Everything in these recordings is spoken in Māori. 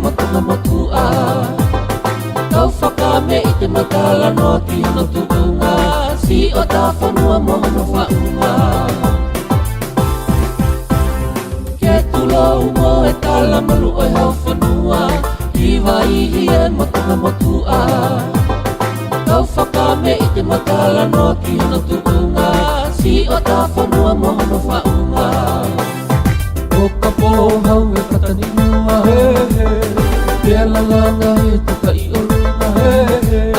motunga motua Kau whakame i te matala no ki hono tukunga Si o ta whanua mohono whaunga Ke tulo umo e tala malu oi hau whanua Iwa ihi e motunga motua Kau whakame i te matala no ki hono tukunga Si o ta whanua mohono whaunga O ka polo hau e katanimua Pea lalanga he tuka i oluna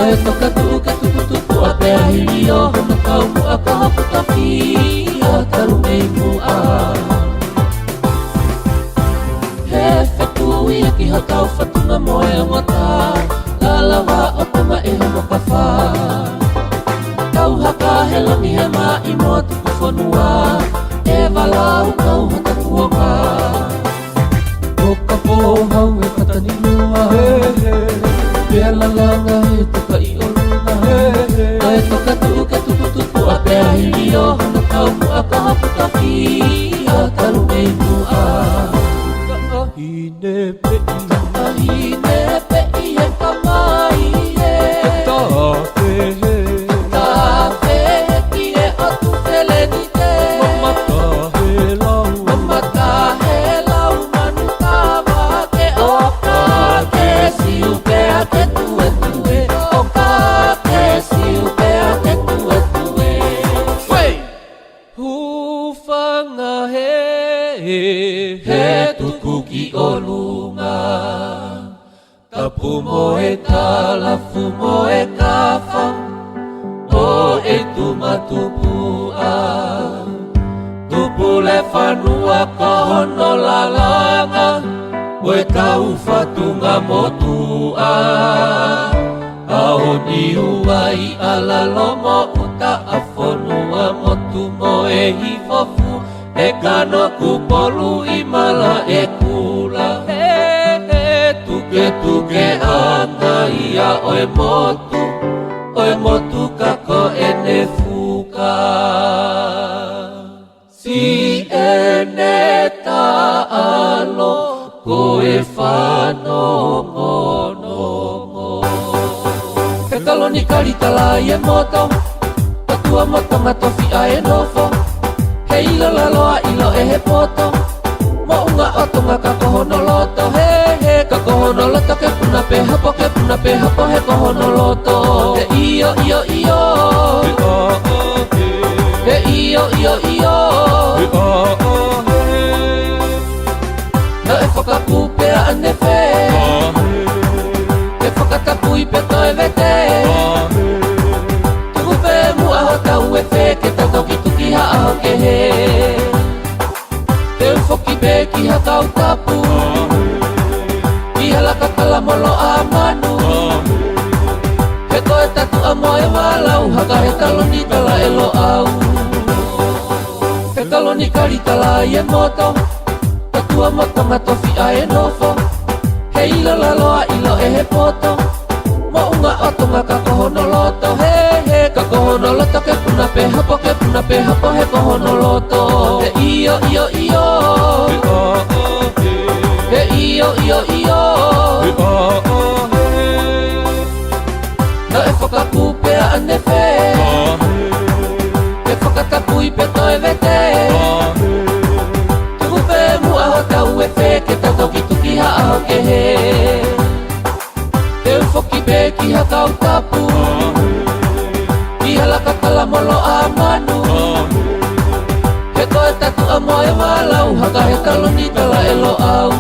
Ae toka tuka tupu a pea hiri o hono kau mua ka hapu ka pi A taru mei mua He whetu ia ki hatau whatunga moe o ngata Lalawa o tama e hono ka wha Kau haka he langi he mai mo tuku whanua E walau kau hata kuonga O ka pō hau e katanimua Pea lalanga he tuka i oluna Ae toka tuka tupu a pea hiri o hono kau mua ka hapu ka pi A taru mei mua Hine pe'i he ka mai he Ta he ki e o tu whele ni te Mamata he lau manu tawa ke o ka ke siu pea te tue tue O ka ke siu pea te tue tue Hufanga he tuku ki o lunga Tapu mo e talafu mo e kafa O e tumatupua Tupu le whanua ka hono lalanga O e kau whatunga motua Aho ni uai ala lomo uta a whanua motu mo e hifofu E kano kupolu i mala e kula Tuke tuke anga ia oe motu kako ene fuka Si ene taalo koe whanongonongo Ke kaloni karitala i e moto Tatua moto ngatofi a e nofo He ilo laloa ilo e he poto Mo unga otunga ka kohono loto He ka kohono loto ke puna pe hapo he kohono loto He iyo He iyo Na e whakakupea ane whe He whakatapui pe toi vete Tuku whe mua hotau e whe Ke tatoki tuki haa ke he Te ufoki be ki hakau tapu Ki halaka kala molo a manu He koe tatu a moe walau Haka he taloni tala e lo au He taloni kari tala i e moto Tatua moto ngatofi a e nofo He ilo laloa ilo e he poto Mo unga otunga ka kohono loto He ka kohono loto ke puna pe hapo he kohono loto He iyo He iyo Na e whakakupea ane whe He whakatapui pe toi vete Tuku whe mua hotau e whe Ke tatoki tuki haa ke he Te ufoki be ki hakau tapu Ki halaka kala molo a manu He koe tatu a moe walau Haka he taloni tala e lo au